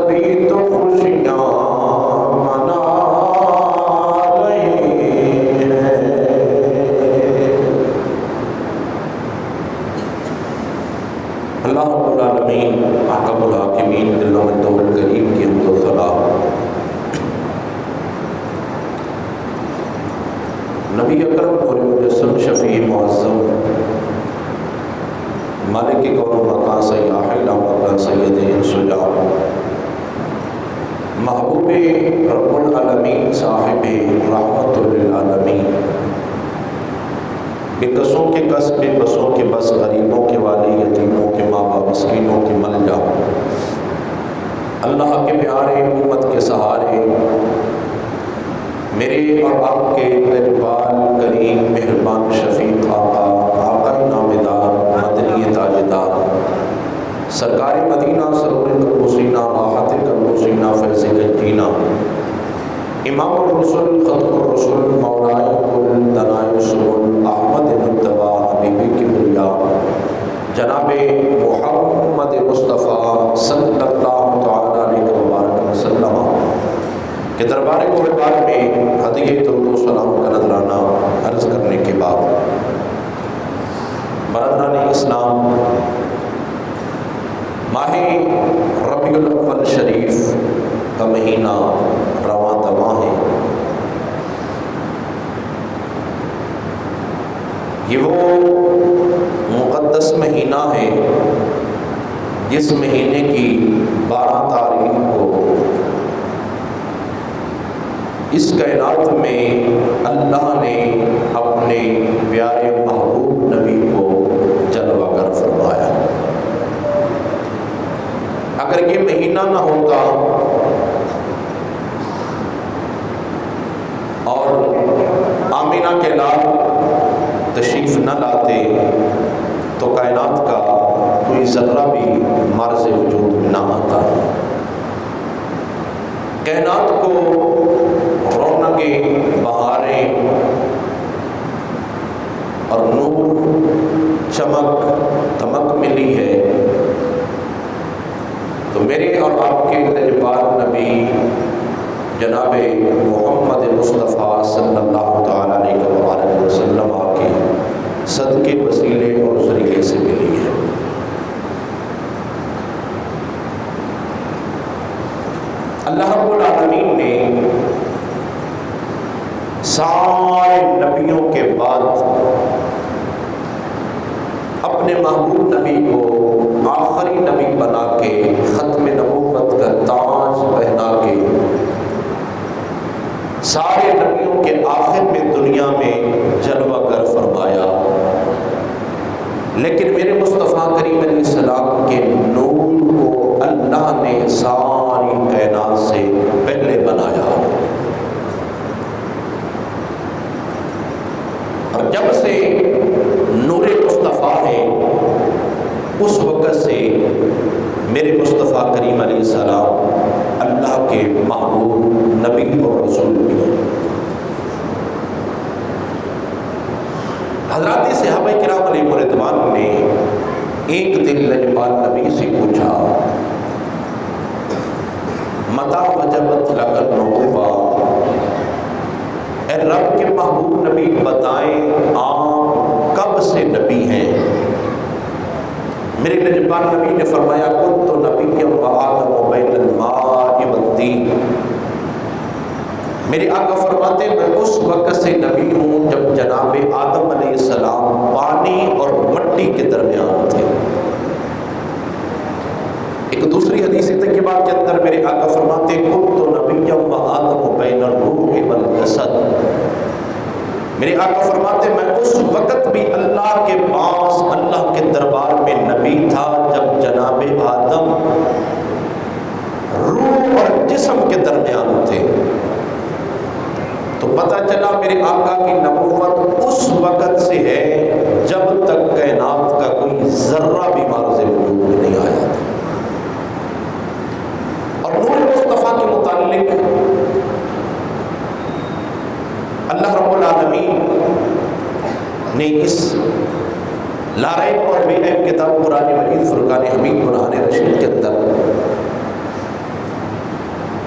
سبھی تو خوشیاں منا رہے ہیں۔ اللہ رب العالمین احکم الحاکمین جل مجدہ الکریم کی حمد و ثنا، نبی اکرم نور مجسم شفیع معظم مالک کون و مکان سیاح الامت سید انسجا، محبوب رب العالمین صاحب رحمت للعالمین، بے قصوں کے قص بے بسوں کے بس، غریبوں کے والی، یتیموں کے ماں باپ، مسکینوں کے ملجا، اللہ کے پیارے امت کے سہارے، میرے اور آپ کے مہربان کریم مہربان شفیق آقا، آقا نامدار، مدنی تاجدار، سرکار مدینہ، سرور قدوسینہ، راحت قدوسینہ، فیض گنجینہ، امام الرسل، خطب الرسل، مولائے کل دنائے سبل، احمد مجتبیٰ، حبیب کبریا، جناب محمد مصطفیٰ صلی اللہ تعالیٰ علیہ وبارک وسلم کہ دربار قربان میں ہدیہ درود و سلام کا نذرانہ عرض کرنے کے بعد، برادران اسلام، ماہ ربیع الاول شریف کا مہینہ رواں دواں ہے۔ یہ وہ مقدس مہینہ ہے جس مہینے کی 12 تاریخ کو اس کائنات میں اللہ نے اپنے پیارے محبوب نبی کو جلوہ گر فرمایا۔ اگر یہ مہینہ نہ ہوتا اور آمینہ کے لال تشریف نہ لاتے تو کائنات کا کوئی ذرہ بھی مرز وجود نہ آتا۔ کائنات کو رونقیں، بہاریں اور نور، چمک، دمک ملی ہے تو میرے اور آپ کے نجبان نبی جناب محمد مصطفیٰ صلی اللہ تعالیٰ علیہ وآلہ وسلم کے صدقے وسیلے اور ذریعے سے ملی ہے۔ اللہ رب العالمین نے سارے نبیوں کے بعد اپنے محبوب نبی کو آخری نبی بنا کے، ختم نبوت کا تاج پہنا کے، سارے نبیوں کے آخر میں دنیا میں جلوہ گر فرمایا۔ لیکن میرے مصطفیٰ کریم علیہ السلام کے نور کو اللہ نے ساری کائنات سے پہلے بنایا، اور جب سے نور مصطفیٰ ہے اس وقت سے میرے مصطفیٰ کریم علیہ السلام اللہ کے محبوب نبی اور رسول بھی ہیں۔ حضرات صحابہ کرام علیہ رضوان نے ایک دن لجپال نبی سے پوچھا، متا وجبت لک النبوۃ، اے رب کے محبوب نبی بتائیں آپ کب سے نبی ہیں؟ میرے لجپال نبی نے فرمایا کنت نبیا وآدم بین الماء والطین، میرے آقا فرماتے میں اس وقت سے نبی ہوں جب جناب آدم علیہ السلام پانی اور مٹی کے درمیان تھے۔ ایک دوسری حدیث طیبہ کے اندر میرے آقا فرماتے کنت نبیا وآدم بین الروح والجسد، میرے آقا فرماتے میں اس وقت بھی اللہ کے پاس، اللہ کے دربار میں نبی تھا جب جناب آدم روح اور جسم کے درمیان تھے۔ تو پتہ چلا میرے آقا کی نبوت اس وقت سے ہے جب تک کائنات کا کوئی ذرہ بھی مارز وجود میں نہیں آیا تھا۔ اور نور مصطفیٰ کے متعلق اللہ رب العالمین نے اس لارائب اور بے عیب کتاب قرآن مجید فرقان حمید برہان رشید کے اندر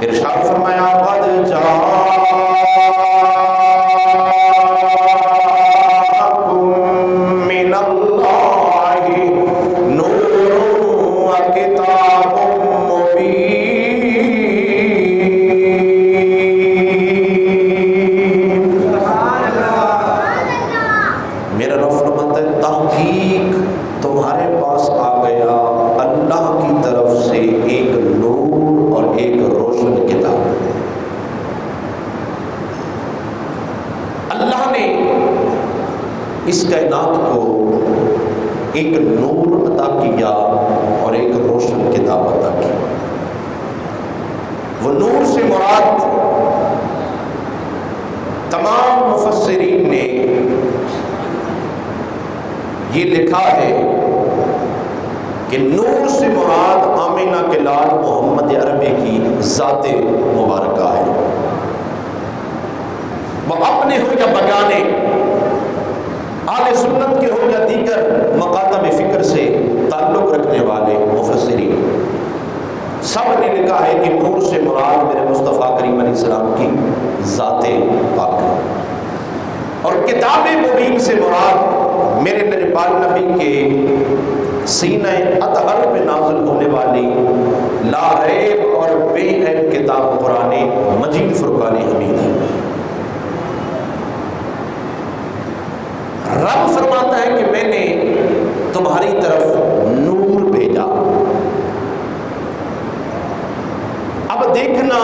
ارشاد فرمایا قد جاءکم من اللہ نور و کتاب مبین۔ میرا رب فرماتا ہے تحقیق تمہارے پاس آ گیا اللہ کی طرف سے ایک نور اور ایک روشن کتاب۔ اللہ نے اس کائنات کو ایک نور عطا کیا اور ایک روشن کتاب عطا کی۔ وہ نور سے مراد تمام مفسرین نے یہ لکھا ہے کہ نور سے مراد آمینہ کے لال محمد عربی کی ذات مبارکہ ہے۔ وہ اپنے ہو یا بگانے، اہل سنت کے ہو یا دیگر مکاتب فکر سے تعلق رکھنے والے مفسرین، سب نے لکھا ہے کہ نور سے مراد میرے مصطفیٰ کریم علیہ السلام کی ذات پاک ہے، اور کتاب مبین سے مراد میرے نبی نبی کے سینہ اطہر پہ نازل ہونے والی لا ریب اور بے عیب کتاب قرآن مجید فرقان حمید ہے۔ رب فرماتا ہے کہ میں نے تمہاری طرف نور بھیجا۔ اب دیکھنا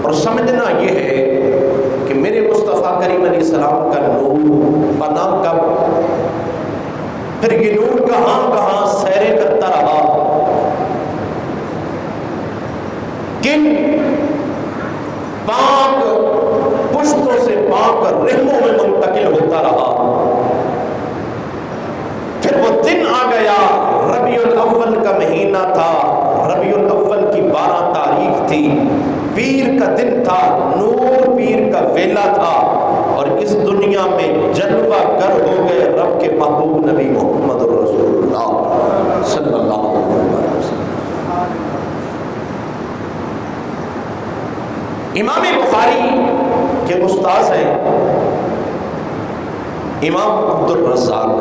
اور سمجھنا یہ ہے کہ میرے مصطفیٰ کریم علیہ السلام کا نور بنا کب، پھر یہ نور کہاں کہاں سیریں کرتا رہا، کن پاک پشتوں سے پاک رحموں میں منتقل ہوتا رہا۔ پھر وہ دن آ گیا، ربیع الاول کا مہینہ تھا، ربیع الاول کی 12 تاریخ تھی، پیر کا دن تھا، نور پیر کا ویلا تھا، اور اس دنیا میں جلوہ گر ہو گئے رب کے محبوب نبی محمد رسول اللہ صلی اللہ علیہ وسلم۔ امام بخاری کے استاذ ہیں امام عبدالرزاق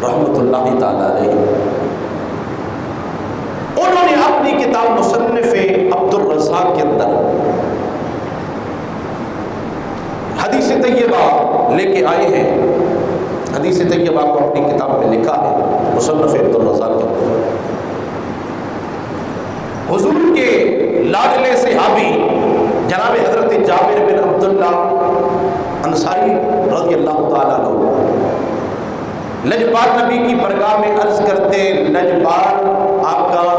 رحمۃ اللہ تعالی علیہ، انہوں نے اپنی کتاب مصنف عبدالرزاق کے اندر حدیث طیبہ لے کے آئے ہیں۔ حدیث طیبہ کو اپنی کتاب میں لکھا ہے مصنف عبدالرزاق کے اندر۔ حضور کے لاڈلے صحابی جناب حضرت جابر بن عبداللہ انصاری رضی اللہ تعالیٰ عنہ لجپال نبی کی برگاہ میں عرض کرتے، لجپال آقا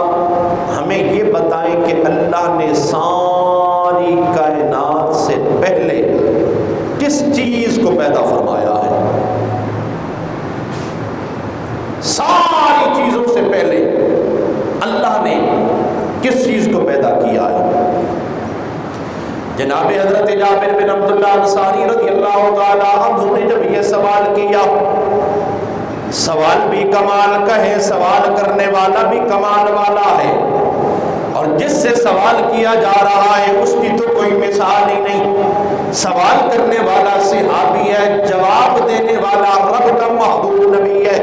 ہمیں یہ بتائیں کہ اللہ نے ساری کائنات سے پہلے کس چیز کو پیدا فرمایا ہے؟ ساری چیزوں سے پہلے اللہ نے کس چیز کو پیدا کیا ہے؟ جناب حضرت جابر بن عبداللہ انصاری رضی اللہ تعالیٰ عنہ نے جب یہ سوال کیا، سوال بھی کمال کا ہے، سوال کرنے والا بھی کمال والا ہے، اور جس سے سوال کیا جا رہا ہے اس کی تو کوئی مثال ہی نہیں۔ سوال کرنے والا صحابی ہے، جواب دینے والا رب کا محبوب نبی ہے،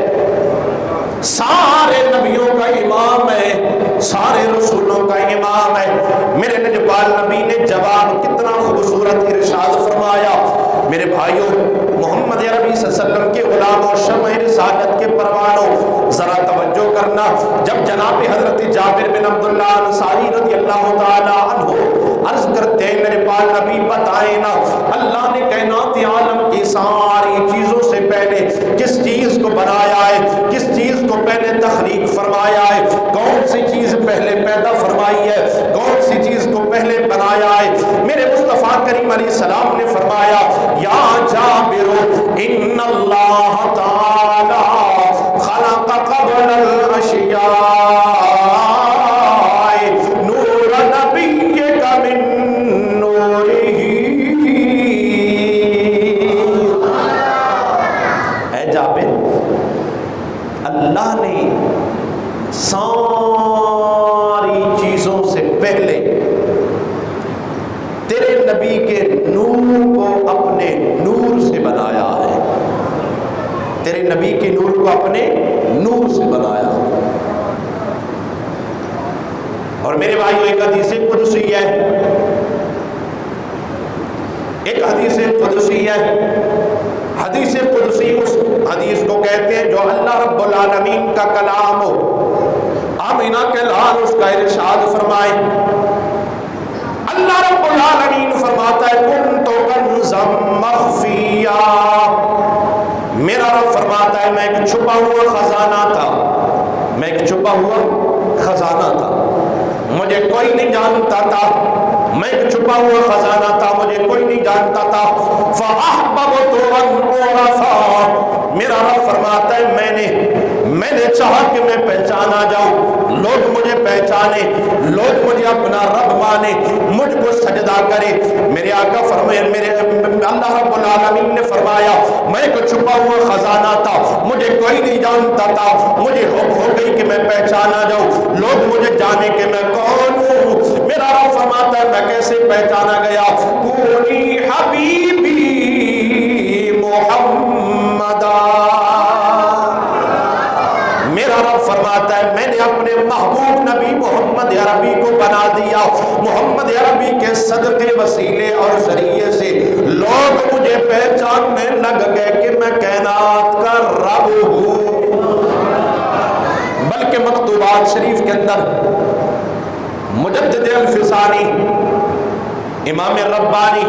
سارے نبیوں کا امام ہے، سارے رسولوں کا امام ہے۔ میرے نجبال نبی نے جواب کتنا خوبصورت ارشاد فرمایا۔ میرے بھائیوں، محمد عربی صلی اللہ علیہ وسلم کے غلاموں، شمع رسالت کے پروانوں، ذرا توجہ کرنا۔ جب جناب حضرت جابر بن عبداللہ انصاری رضی اللہ تعالیٰ عنہ عرض کرتے ہیں میرے پاک نبی بتائیں نا، اللہ نے کائنات عالم کی ساری چیزوں سے پہلے کس چیز کو بنایا ہے، کس چیز کو پہلے تخلیق فرمایا ہے، کون سی چیز پہلے پیدا فرمائی ہے، کون سی چیز کو پہلے بنایا ہے؟ میرے مصطفیٰ کریم علیہ السلام نے فرمایا، یا جابر ان اللہ تعالی خلق قبل الاشیاء نور نبیک من نورہ۔ اے جابر، اللہ نے ساری چیزوں سے پہلے تیرے نبی کے نور کو اپنے نور سے بنایا ہے، تیرے نبی کے نور کو اپنے نور سے بنایا۔ اور میرے بھائیو ایک حدیث قدسی ہے، ایک حدیث قدسی ہے، حدیث قدسی اس حدیث کو کہتے ہیں جو اللہ رب العالمین کا کلام ہو۔ آمینہ کے لال اس کا ارشاد فرمائے، اللہ رب العالمین فرماتا ہے کنت کنزا مخفیا، میرا رب فرماتا ہے میں ایک چھپا ہوا خزانہ تھا، میں ایک چھپا ہوا خزانہ تھا، مجھے کوئی نہیں جانتا تھا، میں ایک چھپا ہوا خزانہ تھا، مجھے کوئی نہیں جانتا تھا۔ فَأَحْبَبْتُ أَنْ أُعْرَفَ، میرا رب فرماتا ہے میں نے چاہا کہ میں پہچانا جاؤں، لوگ مجھے پہچانے، لوگ مجھے اپنا رب مانے، مجھ کو سجدہ کرے۔ میرے آقا فرمائے، میرے اللہ رب العالمین نے فرمایا میں ایک چھپا ہوا خزانہ تھا، مجھے کوئی نہیں جانتا تھا، مجھے ہو گئی کہ میں پہچانا جاؤں، لوگ مجھے جانے کہ میں کون ہوں۔ میرا رب فرماتا ہے میں کیسے پہچانا گیا، کونی حبیبی محمدہ، میرا رب فرماتا ہے میں نے اپنے محبوب نبی محمد عربی کو بنا دیا، محمد عربی کے صدقے وسیلے اور ذریعے سے لوگ مجھے پہچاننے لگ گئے کہ میں کائنات کا رب ہوں۔ بلکہ مکتوبات شریف کے اندر مجدد الفسانی، امام ربانی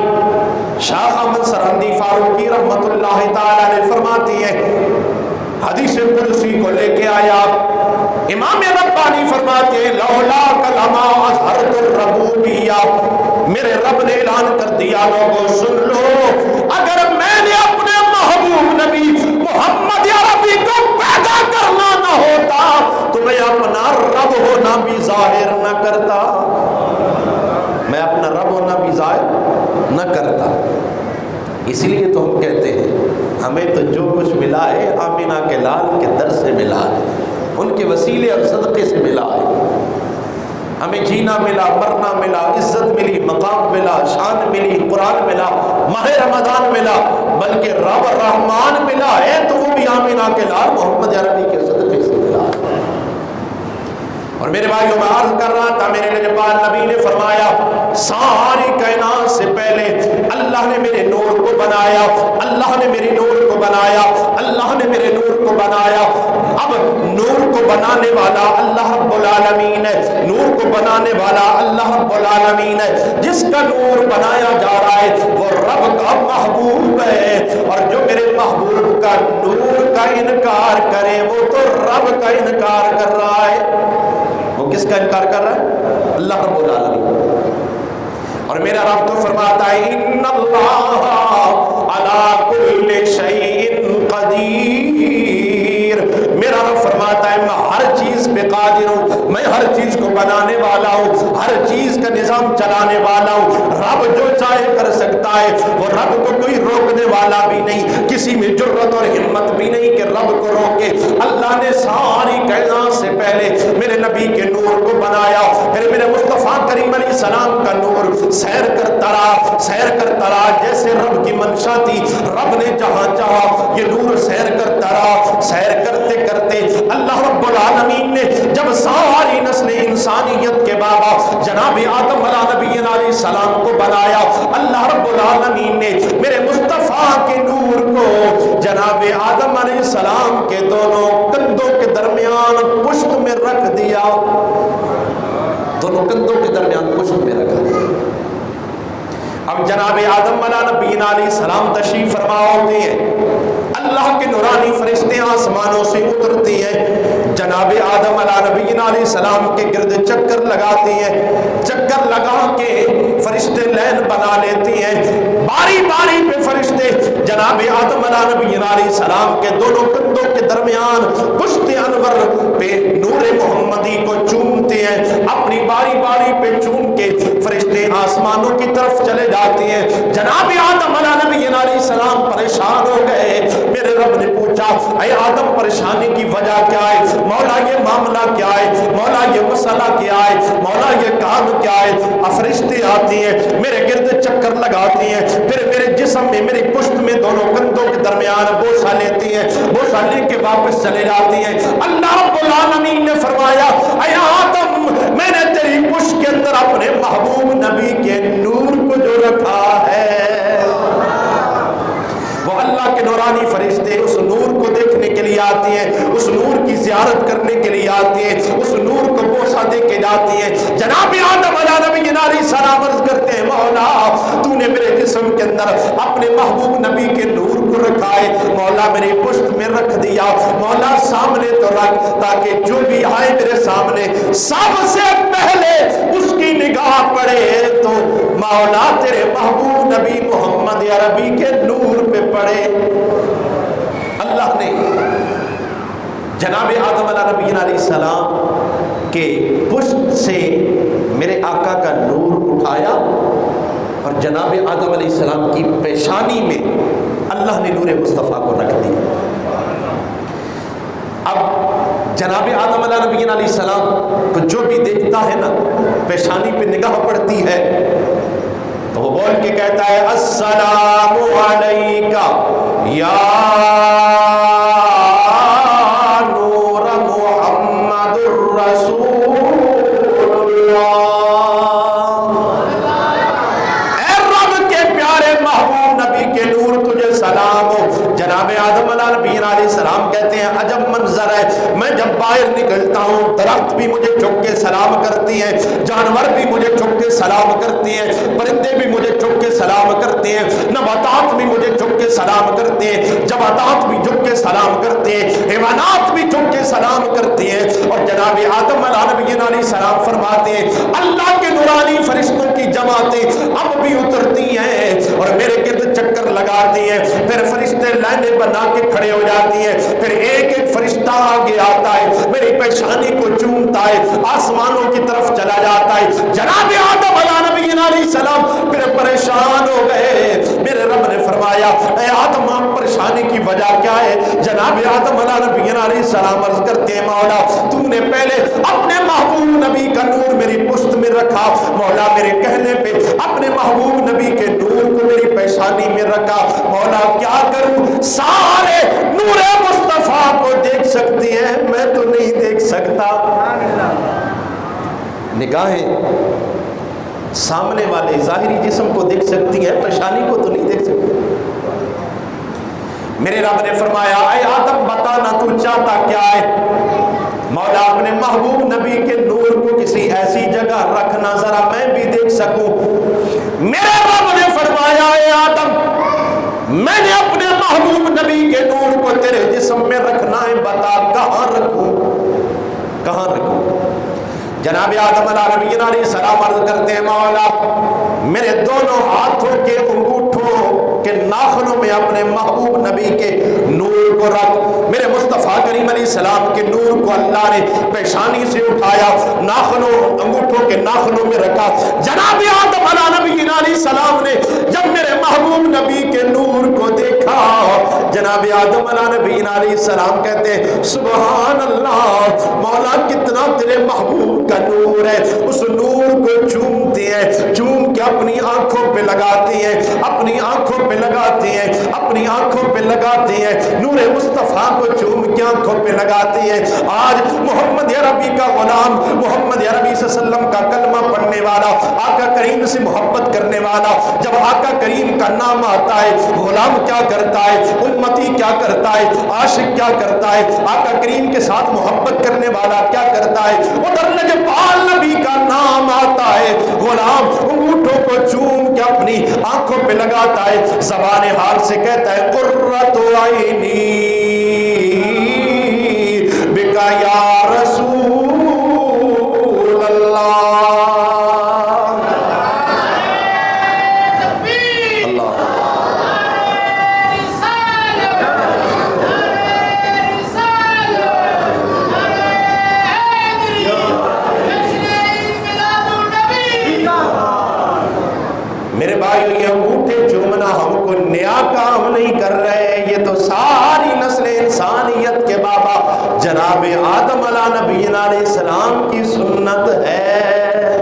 شاہ احمد سرہندی فاروقی رحمت اللہ تعالی علیہ فرماتی ہے، حدیث قدسی کو لے کے آیا، امام ربانی فرماتے ہیں لولا کلمہ اظہرت الربوبیہ، میرے رب نے اعلان کر دیا لوگوں سن لو، اگر میں نے اپنے محبوب نبی محمد عربی کو پیدا کرنا نہ ہوتا تو میں اپنا رب ہونا بھی ظاہر نہ کرتا، میں اپنا رب ہونا بھی ظاہر نہ کرتا۔ اس لیے تو ہم کہتے ہیں ہمیں تو جو کچھ ملا ہے آمینہ کے لال کے در سے ملا ہے، ان کے وسیلے اور صدقے سے ملا ہے۔ ہمیں جینا ملا، مرنا ملا، عزت ملی، مقام ملا، شان ملی، قرآن ملا، ماہ رمضان ملا، بلکہ رب رحمان ملا ہے تو وہ بھی آمینہ کے لال محمد عربی کے صدقے سے ملا ہے۔ اور میرے بھائیوں میں عرض کر رہا تھا، میرے نجبان نبی نے فرمایا ساری کائنات سے پہلے اللہ نے میرے نور کو بنایا، اللہ نے میرے نور کو بنایا، اللہ نے میرے نور کو بنایا۔ اب نور کو بنانے والا اللہ رب العالمین ہے، نور کو بنانے والا اللہ رب العالمین ہے، جس کا نور بنایا جا رہا ہے وہ رب کا محبوب ہے، اور جو میرے محبوب کا نور کا انکار کرے وہ تو رب کا انکار کر رہا ہے۔ وہ کس کا انکار کر رہا ہے؟ اللہ رب العالمین۔ اور میرا رب تو فرماتا ہے ان اللہ علی کل شیء قدیر، میرا رب فرماتا ہے میں ہر چیز پہ قادر ہوں، میں ہر چیز کو بنانے والا ہوں، ہر چیز کا نظام چلانے والا ہوں۔ رب جو چاہے کر سکتا ہے، وہ رب کو کوئی روکنے والا بھی نہیں، کسی میں جرت اور ہمت بھی نہیں کہ رب کو روکے۔ اللہ نے ساری کائنات سے پہلے میرے نبی کے نور کو بنایا، پھر میرے مصطفیٰ کریم علیہ السلام کا نور سیر کرتا رہا جیسے رب کی منشا تھی، رب نے جہاں چاہا یہ نور سیر کرتا رہا، سیر کرتے کرتے اللہ رب العالمین نے جب ساری نسل انسانیت کے بابا جناب آدم علیہ السلام کو بنایا، اللہ رب العالمین نے میرے مصطفیٰ کے نور کو جناب آدم علیہ السلام کے دونوں کندھوں کے درمیان پشت میں رکھ دیا، دونوں کندھوں کے درمیان پشت میں رکھا۔ اب جناب آدم علیہ السلام تشریف فرما ہوتے ہیں، اللہ کے نورانی فرشتے آسمانوں سے اترتی ہیں، جناب آدم علیہ السلام کے گرد چکر لگاتی ہیں، چکر لگا کے فرشتے لین بنا لیتی ہیں، باری باری پہ فرشتے جناب آدم علیہ السلام کے دونوں کندھوں کے درمیان پشت انور پہ نور محمدی کو چومتے ہیں، اپنی باری باری پہ چوم کے فرشتے آسمانوں کی طرف چلے جاتے ہیں۔ جناب آدم علیہ السلام پریشان ہو گئے، میرے رب نے پوچھا اے آدم پریشانی کی وجہ کیا ہے؟ مولا یہ معاملہ کیا ہے؟ مولا یہ مسئلہ کیا ہے؟ مولا یہ کام کیا آتی ہیں, میرے گرد چکر لگاتی ہیں, پھر میرے جسم میں, میری پشت میں دونوں کندھوں کے درمیان بوسہ لیتی ہیں, بوسہ لے کے واپس چلے جاتی ہیں. اللہ رب العالمین نے فرمایا اے آدم, میں نے تیری پشت کے اندر اپنے محبوب نبی کے نور کو جو رکھا ہے, وہ اللہ کے نورانی فرشتے اس نور کو دیکھنے کے لیے آتی ہیں, اس نور کی زیارت کرنے کے لیے آتی ہیں, اس نور کو بوسہ دے کے جاتی ہیں. جناب آدم علیہ نبی علیہ السلام عرض کرتے ہیں مولا تو نے میرے جسم کے اندر اپنے محبوب نبی کے نور کو رکھا ہے, مولا میری پشت میں رکھ دیا, مولا سامنے تو رکھ تاکہ جو بھی آئے میرے سامنے سب سے پہلے اس کی نگاہ پڑے تو مولا تیرے محبوب نبی محمد عربی کے نور پہ پڑے. اللہ نے جناب آدم علیہ نبی علیہ السلام کے پشت سے میرے آقا کا نور اٹھایا اور جناب آدم علیہ السلام کی پیشانی میں اللہ نے نور مصطفیٰ کو رکھ دیا. اب جناب آدم علیہ نبی علیہ السلام کو جو بھی دیکھتا ہے نا, پیشانی پہ نگاہ پڑتی ہے تو وہ بول کے کہتا ہے السلام علیکہ یا نور محمد الرسول اللہ. اے رب کے پیارے محبوب نبی کے نور تجھے سلام ہو. جناب آدم علیہ نبی علیہ السلام کہتے ہیں عجب منظر ہے, میں جب باہر نکلتا ہوں درخت بھی مجھے چک کے سلام کرتی ہیں, جانور بھی مجھے چک کے سلام کرتی ہیں, پرندے بھی مجھے چک کے سلام کرتے ہیں, نباتات بھی مجھے چک کے سلام کرتے ہیں, جمادات بھی چک کے سلام کرتے ہیں, حیوانات بھی چک کے سلام کرتے ہیں. اور جناب آدم علیہ نبی علیہ السلام فرماتے ہیں اللہ کے نورانی فرشتوں کی جماعتیں اب بھی اترتی ہیں اور میرے گرد چکر لگاتی ہیں, پھر فرشتے لائنیں بنا کے کھڑے ہو جاتی ہیں, پھر ایک ایک فرشتہ آگے آتا ہے, میری پیشانی کو چومتا ہے, آسمانوں کی طرف چلا جاتا ہے. جناب آدم علیہ نبی علیہ السلام پھر پریشان ہو گئے. میرے رب نے فرمایا اے آدم آپ پریشانی کی وجہ کیا ہے؟ جناب آدم علیہ نبی علیہ السلام عرض کرتے ہیں مولا تو نے پہلے اپنے محبوب نبی کا نور میری پشت میں رکھا, مولا میرے کہنے پہ اپنے محبوب نبی کے نور کو میری پیشانی میں رکھا, مولا کیا کروں, سارے نور مصطفیٰ کو دیکھ سکتی ہے, میں تو نہیں دیکھ سکتا. نگاہیں سامنے والے ظاہری جسم کو دیکھ سکتی ہیں, پیشانی کو تو نہیں دیکھ سکتی. میرے رب نے فرمایا اے آدم بتانا تو چاہتا کیا ہے؟ مولا اپنے محبوب نبی کے نور کو کسی ایسی جگہ رکھنا ذرا میں بھی دیکھ سکوں. میرے رب نے فرمایا اے آدم میں نے اپنے محبوب نبی کے نور کو تیرے جسم میں رکھنا ہے, بتا کہاں رکھوں, کہاں رکھوں. جناب آدم علیہ نبی علیہ السلام عرض کرتے ہیں مولا میرے دونوں ہاتھوں کے انگوٹھوں کے ناخنوں میں اپنے محبوب نبی کے نور کو رکھ. میرے مصطفیٰ کریم علیہ السلام کے نور کو اللہ نے پیشانی سے اٹھایا, ناخنوں انگوٹھوں کے ناخنوں میں رکھا. جناب آدم علیہ نبی علیہ السلام نے جب میرے محبوب نبی کے نور کو دیکھا, جناب آدم علیہ نبی علیہ السلام کہتے ہیں سبحان اللہ, مولا کتنا تیرے محبوب کا نور ہے. اس نور کو چومتے ہیں, چوم کے اپنی آنکھوں پہ لگاتے ہیں, اپنی آنکھوں پہ لگاتے ہیں, اپنی آنکھوں پہ لگاتے ہیں, نور مصطفیٰ کو چوم کے آنکھوں پہ لگاتے ہیں. آج محمد عربی کا غلام, محمد عربی صلی اللہ علیہ وسلم کا کلمہ پڑھنے والا, آقا کریم سے محبت کرنے والا, جب آقا کریم کا نام آتا ہے غلام کیا کرتا ہے, امتی کیا کرتا ہے, عاشق کیا کرتا ہے, آقا کریم کے ساتھ محبت کرنے والا کیا کرتا ہے. ادھر لجپال نبی کا نام آتا ہے, غلام انگوٹھوں کو چوم کے اپنی آنکھوں پہ لگاتا ہے, زبان حال سے کہتا ہے قرۃ عینی بکا یا رسول اللہ. میرے بھائیو یہ انگوٹھے چومنا ہم کو نیا کام نہیں کر رہے, یہ تو ساری نسل انسانیت کے بابا جناب آدم علیہ نبی علیہ السلام کی سنت ہے.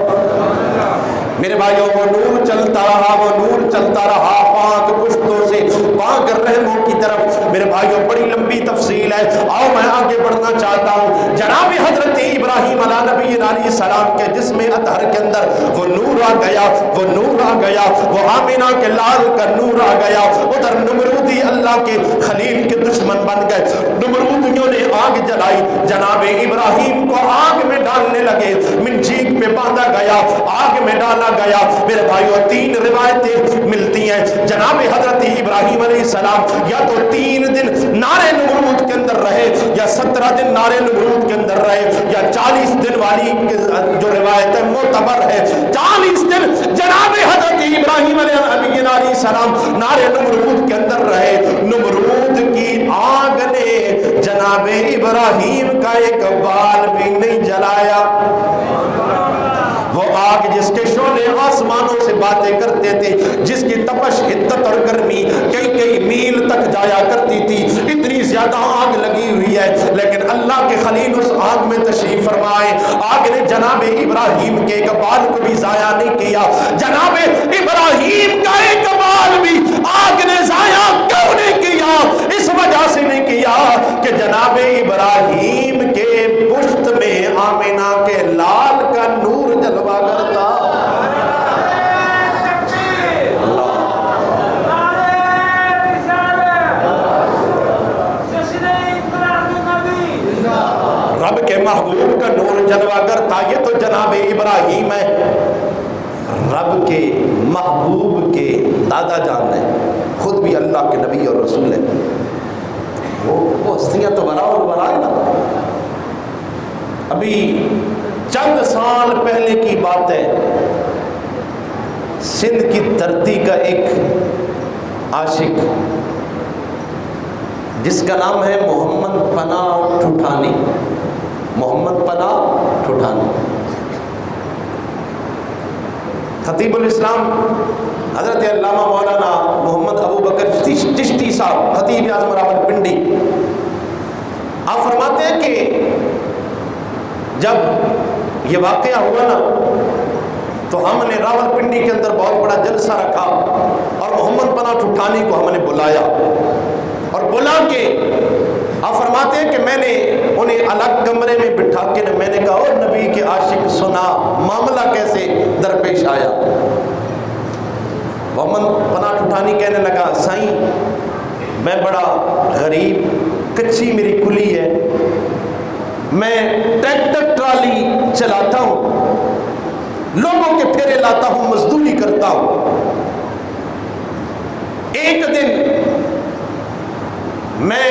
میرے بھائیوں وہ نور چلتا رہا، وہ نور چلتا رہا پاک پشتوں سے پاک رحموں کی طرف۔ میرے بھائیوں بڑی لمبی تفصیل ہے، آؤ میں آگے بڑھنا چاہتا ہوں۔ جناب حضرت ابراہیم علیہ نبی علیہ السلام کے جسم اطہر کے اندر وہ نور آ گیا، وہ نور آ گیا، وہ آمینہ کے لال کا نور آ گیا۔ ادھر نمرودی اللہ کے خلیل کے دشمن بن گئے، نمرودیوں نے آگ جلائی، جناب ابراہیم کو آگ میں ڈالنے لگے، منجیک پہ باندھا گیا، آگ میں ڈالا گیا۔ میرے بھائیوں 3 روایتیں ملتی ہیں، جناب حضرت ابراہیم علیہ السلام یا تو 3 دن نارے نمرود کے اندر رہے، یا 17 دن نارے نمرود کے اندر رہے، یا 40 دن والی جو روایت ہے معتبر ہے، 40 دن جناب حضرت ابراہیم علیہ السلام نارے نمرود کے اندر رہے۔ نمرود کی آگ نے جناب ابراہیم کا ایک بال بھی نہیں جلایا۔ وہ آگ جس کے شعلے آسمانوں سے باتیں کرتے تھے، جس کی تپش حدت اور گرمی کئی میل تک جایا کرتی تھی، اتنی زیادہ آگ لگی ہوئی ہے، لیکن اللہ کے خلیل اس آگ میں تشریف فرمائے۔ آگ نے جناب ابراہیم کے ایک بال کو بھی ضائع نہیں کیا، جناب ابراہیم کا ایک بال بھی آگ نے ضائع کیوں نہیں کیا؟ اس وجہ سے نہیں کیا کہ جناب ابراہیم کے پشت میں آمینہ کے لال کا نور جلوہ کرتا۔ رب کے محبوب کا نور جلوہ کرتا، یہ تو جناب ابراہیم ہے، رب کے محبوب کے دادا جان ہے، خود بھی اللہ کے نبی اور رسول ہے۔ وہ ہستیاں تو برا اور برا ہے نا۔ ابھی چند سال پہلے کی بات ہے، سندھ کی دھرتی کا ایک عاشق جس کا نام ہے محمد پناہ ٹھوٹھانی، محمد پناہ ٹھوٹھانی، خطیب الاسلام حضرت علامہ مولانا محمد ابو بکر چشتی صاحب، خطیب اعظم راولپنڈی، آپ فرماتے ہیں کہ جب یہ واقعہ ہوا نا تو ہم نے راولپنڈی کے اندر بہت بڑا جلسہ رکھا اور محمد پناہ ٹھوٹھانی کو ہم نے بلایا، اور بلا کے آپ فرماتے ہیں کہ میں نے انہیں الگ کمرے میں بٹھا کے میں نے کہا اور نبی کے عاشق سنا معاملہ کیسے درپیش آیا۔ محمد پناہ ٹھوٹھانی کہنے لگا سائیں میں بڑا غریب، کچی میری کلی ہے، میں ٹریکٹر ٹرالی چلاتا ہوں، لوگوں کے پھیرے لاتا ہوں، مزدوری کرتا ہوں۔ ایک دن میں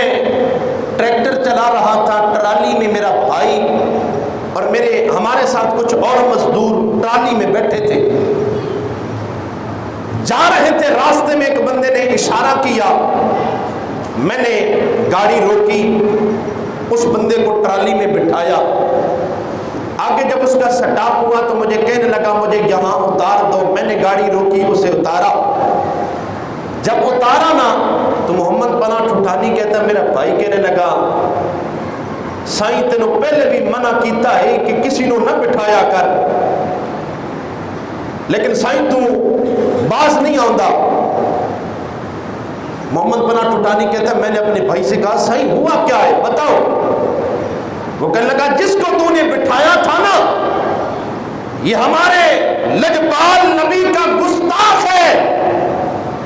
ٹریکٹر چلا رہا تھا، ٹرالی میں میرا بھائی اور ہمارے ساتھ کچھ اور مزدور ٹرالی میں بیٹھے تھے، جا رہے تھے، راستے میں ایک بندے نے اشارہ کیا، میں نے گاڑی روکی، اس بندے کو ٹرالی میں بٹھایا، آگے جب اس کا سٹاپ ہوا تو مجھے کہنے لگا مجھے یہاں اتار دو، میں نے گاڑی روکی، اسے اتارا، جب اتارا نا تو محمد پناہ ٹھوٹھانی کہتا ہے میرا بھائی کہنے لگا سائیں تینوں پہلے بھی منع کیتا ہے کہ کسی نو نہ بٹھایا کر، لیکن سائیں تو باز نہیں آندا۔ محمد پناہ ٹھوٹھانی کہتا ہے میں نے اپنے بھائی سے کہا سائیں ہوا کیا ہے بتاؤ؟ وہ کہنے لگا جس کو تو نے بٹھایا تھا نا یہ ہمارے لجپال نبی کا گستاخ ہے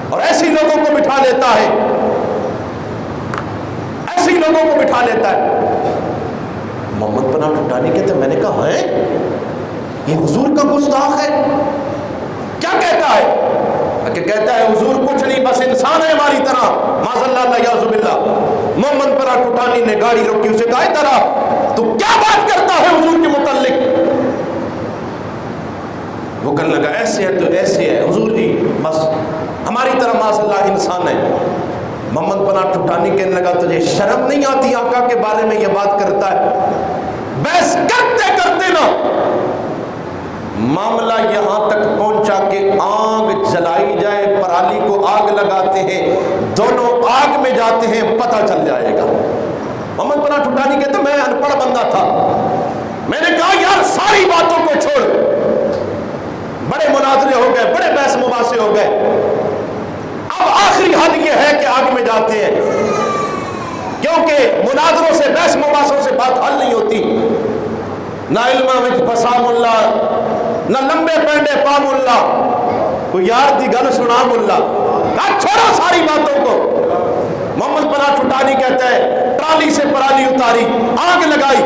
اور ایسی لوگوں کو بٹھا لیتا ہے، ایسی لوگوں کو بٹھا لیتا ہے۔ محمد پناہ ٹھوٹھانی کہتے ہیں میں نے کہا ہے یہ حضور کا گستاخ ہے، کیا کہتا ہے؟ کہ کہتا ہے حضور کچھ نہیں بس انسان ہے ہماری طرح، معاذ اللہ یعوذ باللہ۔ محمد پناہ ٹھوٹھانی نے گاڑی روکی، اسے کہا طرح تو کیا بات کرتا ہے حضور کے متعلق؟ وہ کہنے لگا ایسے ہے تو ایسے ہے حضور جی، بس ہماری طرح معاذ اللہ انسان ہے۔ محمد پناہ ٹھوٹھانی کہنے لگا تجھے شرم نہیں آتی آقا کے بارے میں یہ بات کرتا ہے؟ بحث کرتے کرتے نا معاملہ یہاں تک پہنچا کہ آگ جلائی جائے، پرالی کو آگ لگاتے ہیں، دونوں آگ میں جاتے ہیں، پتہ چل جائے گا۔ محمد پناہ ٹھوٹھانی کہتے میں ان پڑھ بندہ تھا، میں نے کہا یار ساری باتوں کو چھوڑ، بڑے مناظرے ہو گئے, بڑے بحث مباحثے ہو گئے. اب آخری حد یہ ہے کہ آگ میں جاتے ہیں, کیونکہ مناظروں سے, بحث مباحثوں سے بات حل نہیں ہوتی. نہ علماء وچ پسا ملا, نہ لمبے پینڈے پا ملا, کوئی یار دی گل سنا ملا. چھوڑو ساری باتوں کو. محمد پناہ ٹھٹانی کہتا ہے ٹرالی سے پرالی اتاری, آگ لگائی,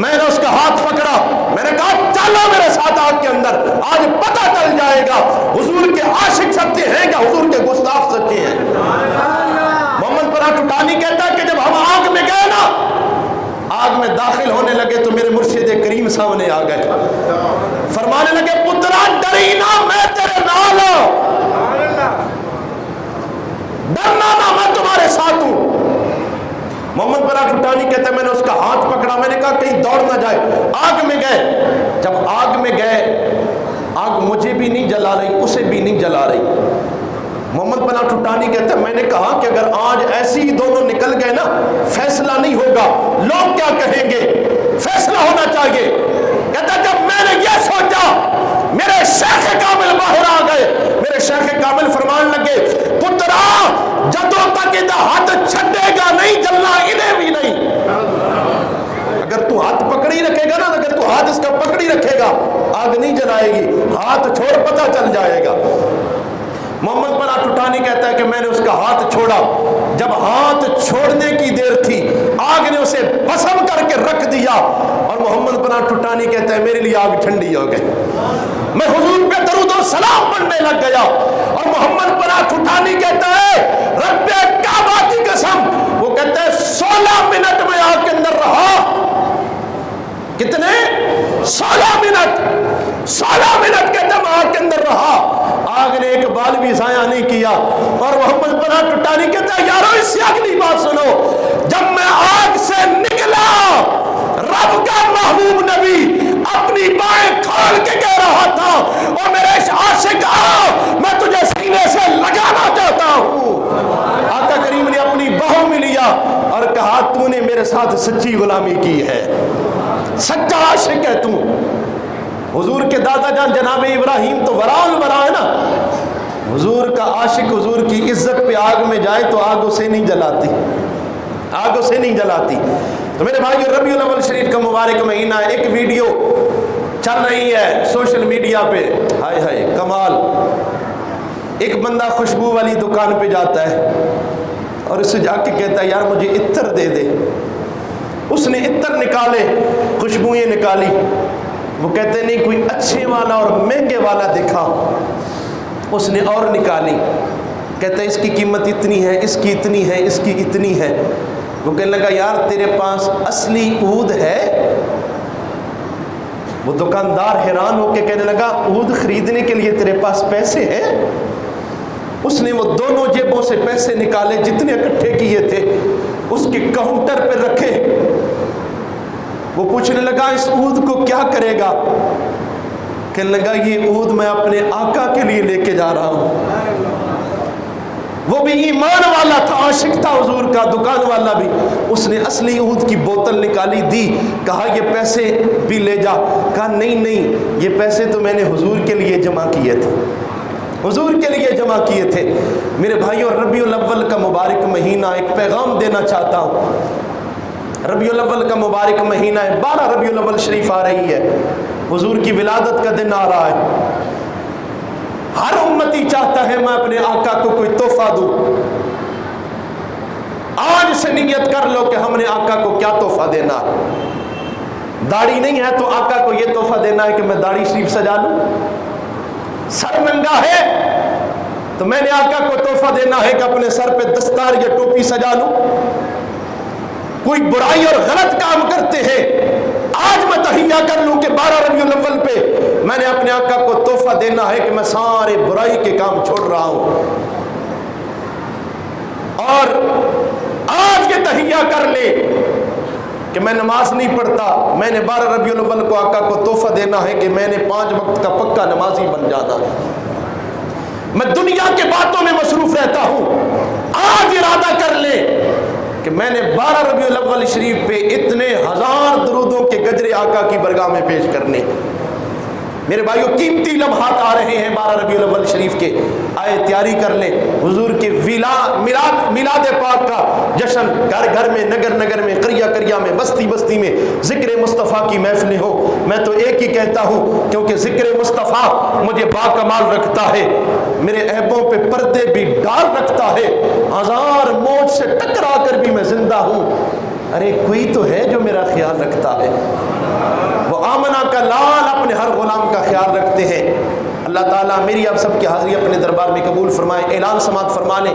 میں نے اس کا ہاتھ پکڑا, میں نے کہا چلو میرے ساتھ آگ کے اندر, آج پتہ چل جائے گا حضور کے عاشق سچے ہیں کہ حضور کے گستاخ سچے ہیں. محمد پناہ ٹھٹانی کہتا ہے کہ جب ہم آگ میں گئے نا, آگ میں داخل ہونے لگے تو میرے مرشد کریم سامنے آ گئے, فرمانے لگے پترا ڈری نہ, میں تیرے نال ہوں, ڈرنا نہ, میں تمہارے ساتھ ہوں. محمد پناہ ٹھٹانی کہتا ہے میں نے اس کا ہاتھ پکڑا, میں نے کہا کہیں دوڑ نہ جائے. آگ میں گئے, جب آگ میں گئے, آگ مجھے بھی نہیں جلا رہی, اسے بھی نہیں جلا رہی. محمد پناہ ٹھٹانی کہتا ہے میں نے کہا کہ اگر آج ایسے ہی دونوں نکل گئے نا, فیصلہ نہیں ہوگا, لوگ کیا کہیں گے, فیصلہ ہونا چاہیے. کہتا جب میں نے یہ سوچا, میرے شیخ کامل باہر آ گئے. میرے شیخ کامل فرمان لگے پترا جدوں تک ادھا ہاتھ چھڑے گا نہیں جلنا انہیں بھی نہیں. اگر تو ہاتھ پکڑی رکھے گا نا, اگر تو ہاتھ اس کا پکڑی رکھے گا, آگ نہیں جلائے گی, ہاتھ چھوڑ پتہ چل جائے گا. محمد پناہ ٹھٹانی کہتا ہے کہ میں نے اس کا ہاتھ چھوڑا, جب ہاتھ چھوڑنے کی دیر تھی آگ نے اسے بسم کر کے رکھ دیا, اور محمد پناہ ٹھٹانی کہتا ہے میرے لیے آگ ٹھنڈی ہو گئی. میں حضور پہ درود و سلام پڑھنے لگ گیا, اور محمد پناہ ٹھٹانی کہتا ہے رب کعبہ کی قسم, وہ کہتا ہے 16 منٹ میں آگ کے اندر رہا. کتنے؟ 16 منٹ. 16 منٹ کے جب آگ کے اندر رہا, آگ نے ایک بال بھی ضائع نہیں کیا. اور محمد پناہ ٹھٹانی کہتا ہے یارو اس سے اگلی بات سنو, جب میں آگ سے نکلا رب کا محبوب نبی اپنی بائیں کھول کے کہہ رہا تھا اور میرے عاشق آ, میں تجھے سینے سے لگانا چاہتا ہوں. آقا کریم نے اپنی باہوں میں لیا اور کہا تو نے میرے ساتھ سچی غلامی کی ہے, سچا عاشق ہے تو. حضور کے دادا جان جناب ابراہیم تو ورا الورا ہے نا, حضور کا عاشق حضور کی عزت پہ آگ میں جائے تو آگ اسے نہیں جلاتی, آگ اسے نہیں جلاتی. تو میرے بھائیو ربیع الاول شریف کا مبارک مہینہ ہے, ایک ویڈیو چل رہی ہے سوشل میڈیا پہ, ہائے ہائے کمال. ایک بندہ خوشبو والی دکان پہ جاتا ہے اور اسے جا کے کہتا ہے یار مجھے عطر دے دے. اس نے عطر نکالے, خوشبوئیں نکالی, وہ کہتے نہیں کوئی اچھے والا اور مہنگے والا دکھا. اس نے اور نکالی, کہتا ہے اس کی قیمت اتنی ہے, اس کی اتنی ہے, اس کی اتنی ہے. وہ کہنے لگا یار تیرے پاس اصلی عود ہے؟ وہ دکاندار حیران ہو کے کہنے لگا عود خریدنے کے لیے تیرے پاس پیسے ہیں؟ اس نے وہ دونوں جیبوں سے پیسے نکالے جتنے اکٹھے کیے تھے, اس کے کاؤنٹر پہ رکھے. وہ پوچھنے لگا اس عود کو کیا کرے گا؟ کہنے لگا یہ عود میں اپنے آقا کے لیے لے کے جا رہا ہوں. وہ بھی ایمان والا تھا, عاشق تھا حضور کا, دکان والا بھی. اس نے اصلی عود کی بوتل نکالی, دی, کہا یہ پیسے بھی لے جا. کہا نہیں نہیں, یہ پیسے تو میں نے حضور کے لیے جمع کیے تھے, حضور کے لیے جمع کیے تھے. میرے بھائیوں ربیع الاول کا مبارک مہینہ, ایک پیغام دینا چاہتا ہوں. ربیع الاول کا مبارک مہینہ ہے, 12 ربیع الاول شریف آ رہی ہے, حضور کی ولادت کا دن آ رہا ہے. ہر امتی چاہتا ہے میں اپنے آقا کو کوئی تحفہ دوں. آج سے نیت کر لو کہ ہم نے آقا کو کیا تحفہ دینا ہے. داڑھی نہیں ہے تو آقا کو یہ تحفہ دینا ہے کہ میں داڑھی شریف سجا لوں. سر ننگا ہے تو میں نے آقا کو تحفہ دینا ہے کہ اپنے سر پہ دستار یا ٹوپی سجا لوں. کوئی برائی اور غلط کام کرتے ہیں, آج میں تہیہ کر لوں کہ 12 ربیع الاول پہ میں نے اپنے آقا کو تحفہ دینا ہے کہ میں سارے برائی کے کام چھوڑ رہا ہوں. اور آج یہ تہیہ کر لے کہ میں نماز نہیں پڑھتا, میں نے 12 ربیع الاول کو آقا کو تحفہ دینا ہے کہ میں نے 5 وقت کا پکا نمازی بن جانا ہے. میں دنیا کے باتوں میں مصروف رہتا ہوں. آج ارادہ کر لے کہ میں نے 12 ربیع الاول شریف پہ اتنے ہزار درودوں کے گجرے آقا کی برگاہ میں پیش کرنے. میرے بھائیو قیمتی لمحات آ رہے ہیں, شریف کے آئے تیاری کر لیں، حضور کے میلاد پاک کا جشن گھر گھر میں، نگر نگر میں، قریہ قریہ میں، بستی بستی میں ذکر مصطفیٰ کی محفلیں ہو۔ میں تو ایک ہی کہتا ہوں، کیونکہ ذکر مصطفیٰ مجھے باکمال رکھتا ہے، میرے عیبوں پہ پردے بھی ڈال رکھتا ہے، ہزار موت سے ٹکرا کر بھی میں زندہ ہوں، ارے کوئی تو ہے جو میرا خیال رکھتا ہے۔ وہ آمنہ کا لال اپنے ہر غلام کا خیال رکھتے ہیں۔ اللہ تعالیٰ میری آپ سب کی حاضری اپنے دربار میں قبول فرمائے۔ اعلان سماعت فرما لیں۔